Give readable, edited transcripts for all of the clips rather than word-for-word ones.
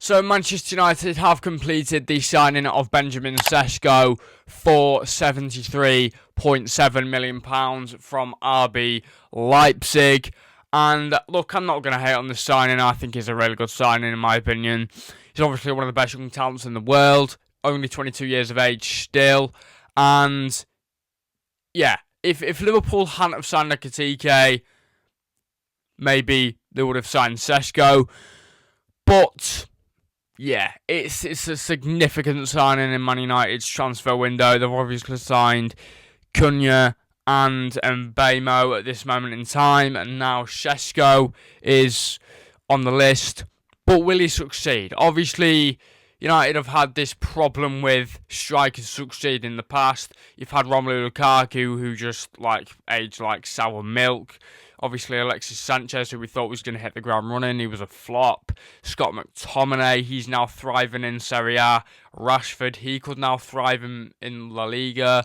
So Manchester United have completed the signing of Benjamin Sesko for £73.7 million from RB Leipzig. And look, I'm not going to hate on this signing. I think it's a really good signing in my opinion. He's obviously one of the best young talents in the world. Only 22 years of age still. And yeah, if Liverpool hadn't have signed Ekitike, maybe they would have signed Sesko. But yeah, it's a significant signing in Man United's transfer window. They've obviously signed Cunha and Mbemo at this moment in time, and now Sesko is on the list. But will he succeed? Obviously, United have had this problem with strikers succeed in the past. You've had Romelu Lukaku, who just aged like sour milk. Obviously, Alexis Sanchez, who we thought was going to hit the ground running, he was a flop. Scott McTominay, he's now thriving in Serie A. Rashford, he could now thrive in La Liga.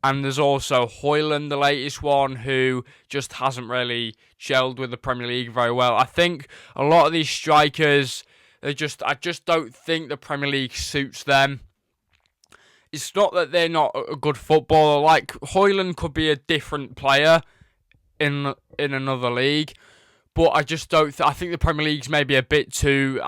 And there's also Højlund, the latest one, who just hasn't really gelled with the Premier League very well. I think a lot of these strikers, I just don't think the Premier League suits them. It's not that they're not a good footballer. Like, Højlund could be a different player in another league, but I just don't. I think the Premier League's maybe a bit too,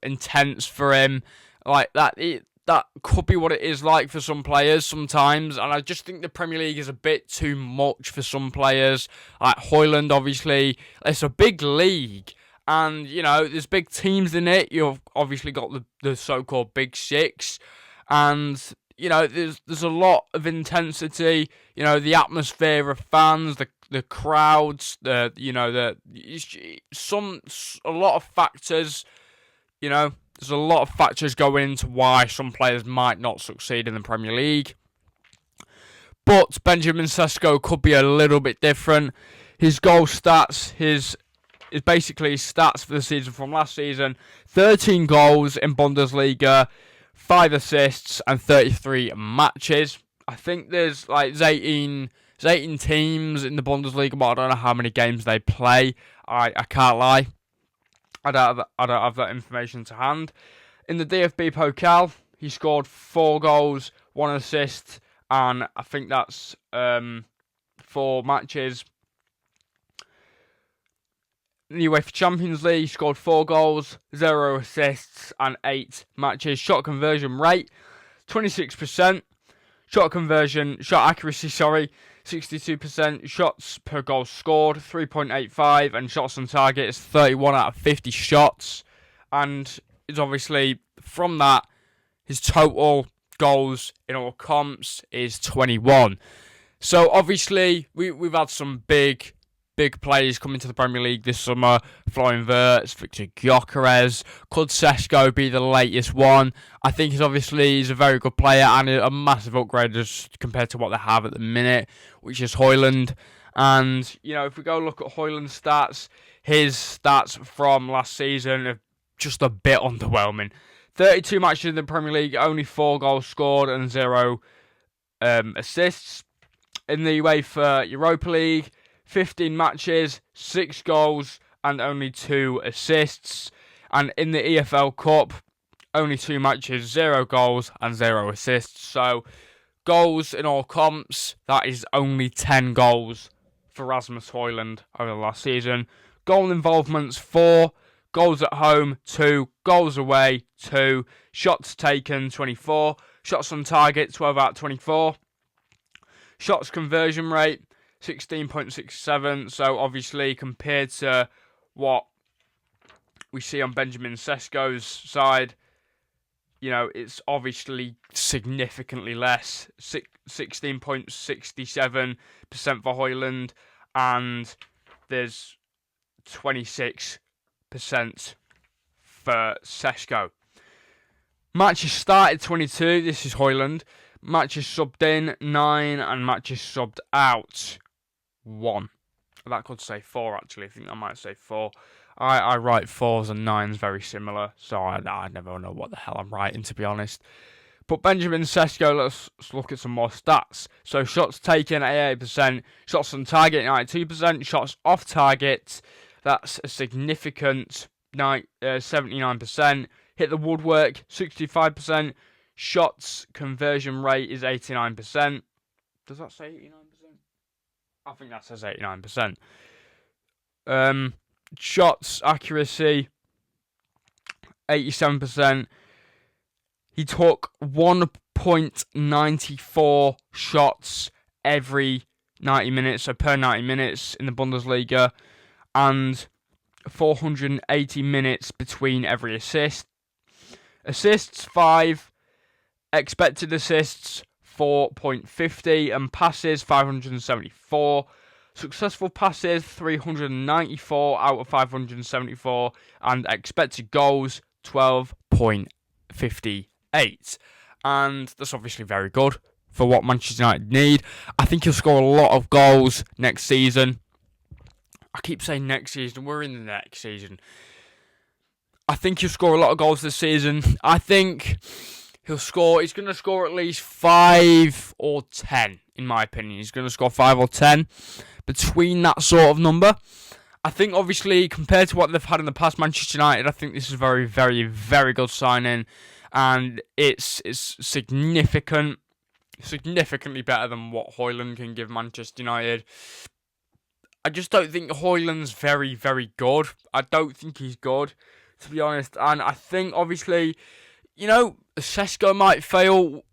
intense for him. Like that, that could be what it is like for some players sometimes, and I just think the Premier League is a bit too much for some players. Like Højlund, obviously, it's a big league, and there's big teams in it. You've obviously got the so-called Big Six, and there's a lot of intensity. The atmosphere of fans, the crowds, a lot of factors. There's a lot of factors going into why some players might not succeed in the Premier League. But Benjamin Sesko could be a little bit different. His goal stats, is basically his stats for the season from last season: 13 goals in Bundesliga, 5 assists, and 33 matches. I think there's 18 teams in the Bundesliga, but I don't know how many games they play. I can't lie. I don't have that information to hand. In the DFB Pokal, he scored 4 goals, 1 assist, and I think that's 4 matches. In the UEFA Champions League, he scored 4 goals, 0 assists, and 8 matches. Shot conversion rate, 26%. Shot accuracy, 62%. Shots per goal scored, 3.85. And shots on target is 31 out of 50 shots. And it's obviously, from that, his total goals in all comps is 21. So obviously, we've had some big players coming to the Premier League this summer. Florian Wirtz, Victor Gyökeres. Could Sesko be the latest one? I think he's a very good player and a massive upgrade just compared to what they have at the minute, which is Højlund. And, if we go look at Højlund's stats, his stats from last season are just a bit underwhelming. 32 matches in the Premier League, only 4 goals scored and 0 assists. In the UEFA Europa League, 15 matches, 6 goals, and only 2 assists. And in the EFL Cup, only 2 matches, 0 goals, and 0 assists. So, goals in all comps, that is only 10 goals for Rasmus Højlund over the last season. Goal involvements, 4. Goals at home, 2. Goals away, 2. Shots taken, 24. Shots on target, 12 out of 24. Shots conversion rate, 16.67, so obviously compared to what we see on Benjamin Sesko's side, it's obviously significantly less. 16.67% for Højlund, and there's 26% for Sesko. Matches started 22, this is Højlund. Matches subbed in 9, and matches subbed out 1. That could say 4 actually. I think I might say 4. I write 4s and 9s very similar, so I never know what the hell I'm writing, to be honest. But Benjamin Sesko, let's look at some more stats. So shots taken 88%, shots on target 92%, shots off target, that's a significant 79%. hit the woodwork, 65%. Shots conversion rate is 89%. Does that say 89%? I think that says 89%. Shots accuracy, 87%. He took 1.94 shots every 90 minutes, so per 90 minutes in the Bundesliga, and 480 minutes between every assist. Assists 5, expected assists 4.50, and passes 574. Successful passes 394 out of 574, and expected goals 12.58. And that's obviously very good for what Manchester United need. I think he'll score a lot of goals next season. I keep saying next season, we're in the next season. I think he'll score a lot of goals this season. I think he's going to score at least 5 or 10, in my opinion. He's going to score 5 or 10, between that sort of number. I think, obviously, compared to what they've had in the past, Manchester United, I think this is a very, very, very good signing. And it's significantly better than what Højlund can give Manchester United. I just don't think Højlund's very, very good. I don't think he's good, to be honest. And I think, obviously, Sesko might fail.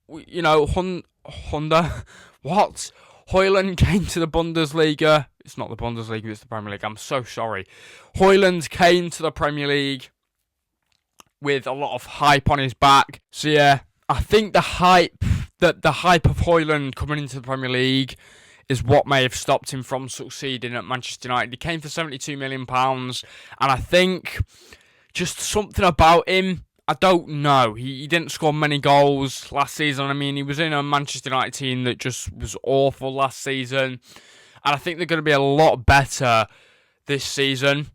Honda. What? Højlund came to the Bundesliga. It's not the Bundesliga, it's the Premier League. I'm so sorry. Højlund came to the Premier League with a lot of hype on his back. So yeah, I think the hype of Højlund coming into the Premier League is what may have stopped him from succeeding at Manchester United. He came for £72 million, and I think just something about him, I don't know. He didn't score many goals last season. I mean, he was in a Manchester United team that just was awful last season, and I think they're going to be a lot better this season.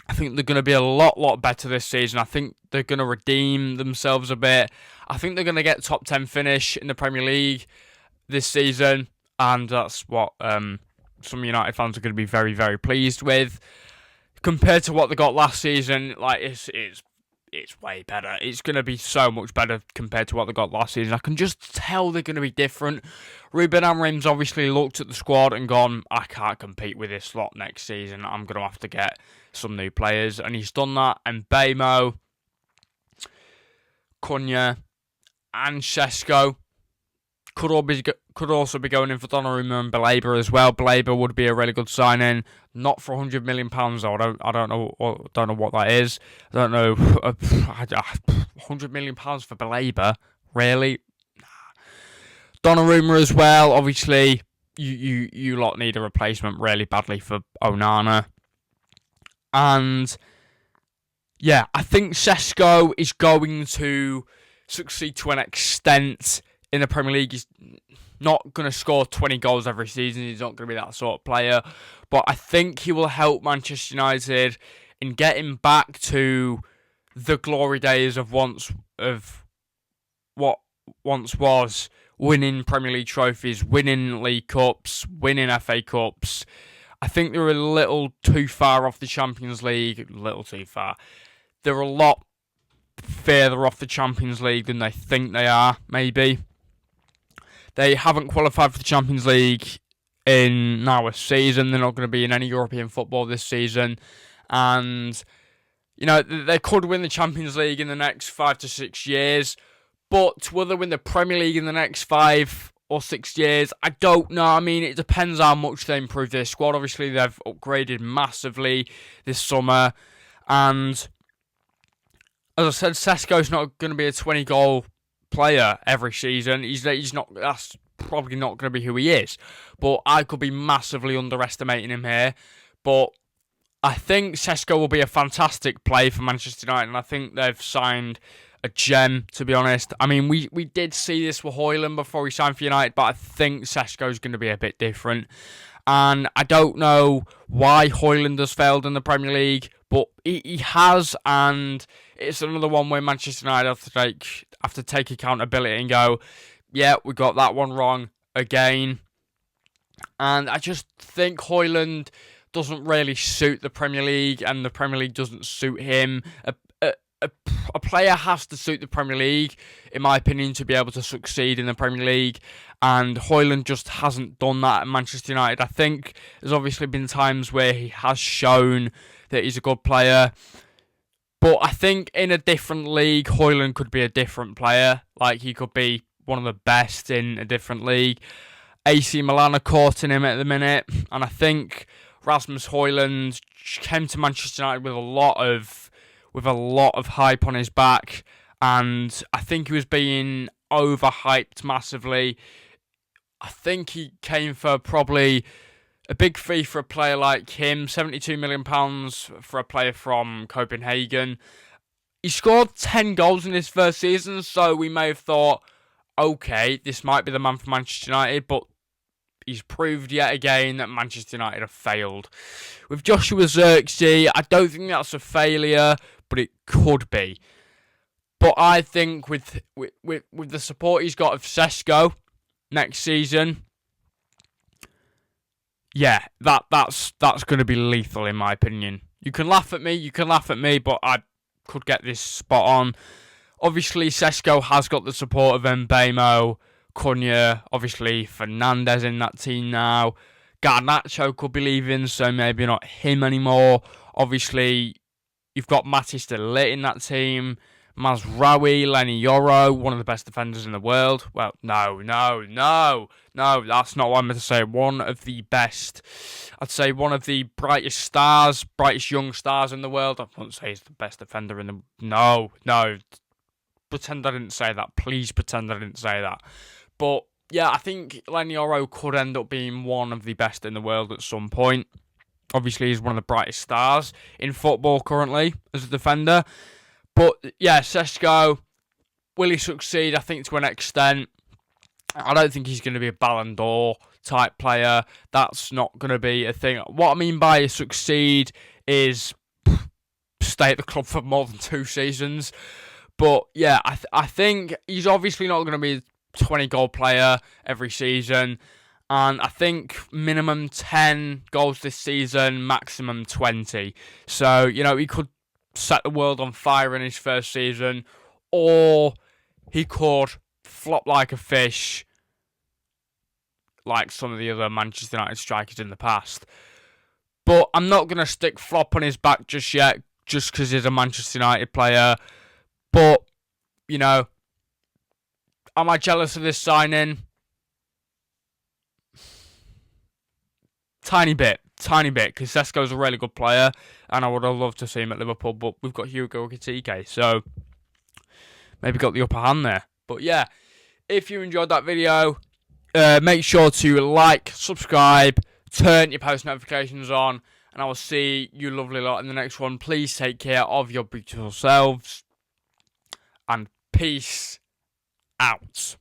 I think they're going to be a lot better this season. I think they're going to redeem themselves a bit. I think they're going to get top 10 finish in the Premier League this season, and that's what some United fans are going to be very, very pleased with. Compared to what they got last season, it's way better. It's going to be so much better compared to what they got last season. I can just tell they're going to be different. Ruben Amorim's obviously looked at the squad and gone, I can't compete with this lot next season. I'm going to have to get some new players. And he's done that. And Mbeumo, Cunha, and Sesko could also be going in for Donnarumma and Baleba as well. Baleba would be a really good signing, not for £100 million though. I don't know what that is. I don't know. £100 million for Baleba, really? Donnarumma as well. Obviously, you lot need a replacement really badly for Onana, and yeah, I think Sesko is going to succeed to an extent in the Premier League. He's not going to score 20 goals every season. He's not going to be that sort of player. But I think he will help Manchester United in getting back to the glory days of what once was winning Premier League trophies, winning League Cups, winning FA Cups. I think they're a little too far off the Champions League. A little too far. They're a lot further off the Champions League than they think they are, maybe. They haven't qualified for the Champions League in now a season. They're not going to be in any European football this season. And, they could win the Champions League in the next 5 to 6 years. But will they win the Premier League in the next 5 or 6 years? I don't know. I mean, it depends how much they improve their squad. Obviously, they've upgraded massively this summer. And, as I said, Sesko's not going to be a 20-goal player every season. He's not. That's probably not going to be who he is. But I could be massively underestimating him here. But I think Sesko will be a fantastic play for Manchester United, and I think they've signed a gem, to be honest. I mean, we did see this with Højlund before he signed for United, but I think Sesko's going to be a bit different. And I don't know why Højlund has failed in the Premier League, but he has, and it's another one where Manchester United have to take accountability and go, yeah, we got that one wrong again. And I just think Højlund doesn't really suit the Premier League, and the Premier League doesn't suit him. player has to suit the Premier League, in my opinion, to be able to succeed in the Premier League. And Højlund just hasn't done that at Manchester United. I think there's obviously been times where he has shown that he's a good player. But I think in a different league, Højlund could be a different player. Like, he could be one of the best in a different league. AC Milan are courting him at the minute. And I think Rasmus Højlund came to Manchester United with a lot of hype on his back. And I think he was being overhyped massively. I think he came for probably a big fee for a player like him, £72 million for a player from Copenhagen. He scored 10 goals in his first season, so we may have thought, okay, this might be the man for Manchester United, but he's proved yet again that Manchester United have failed. With Joshua Zirkzee, I don't think that's a failure, but it could be. But I think with the support he's got of Sesko next season, yeah, that's going to be lethal in my opinion. You can laugh at me, but I could get this spot on. Obviously, Sesko has got the support of Mbemo, Cunha, obviously Fernandes in that team now. Garnacho could be leaving, so maybe not him anymore. Obviously, you've got Mattis de Ligt in that team. Mazraoui, Lenny Yoro, one of the best defenders in the world. Well, no, that's not what I'm going to say. One of the best, I'd say one of the brightest young stars in the world. I wouldn't say he's the best defender in the... No, pretend I didn't say that. Please pretend I didn't say that. But, yeah, I think Lenny Yoro could end up being one of the best in the world at some point. Obviously, he's one of the brightest stars in football currently as a defender. But, yeah, Sesko, will he succeed? I think to an extent. I don't think he's going to be a Ballon d'Or type player. That's not going to be a thing. What I mean by succeed is stay at the club for more than 2 seasons. But, yeah, I think he's obviously not going to be a 20-goal player every season. And I think minimum 10 goals this season, maximum 20. So, you know, he could set the world on fire in his first season, or he could flop like a fish like some of the other Manchester United strikers in the past. But I'm not going to stick flop on his back just yet, just because he's a Manchester United player. But, you know, am I jealous of this signing? Tiny bit, because Sesko's a really good player, and I would have loved to see him at Liverpool, but we've got Hugo Ekitike, so maybe got the upper hand there. But yeah, if you enjoyed that video, make sure to like, subscribe, turn your post notifications on, and I will see you lovely lot in the next one. Please take care of your beautiful selves, and peace out.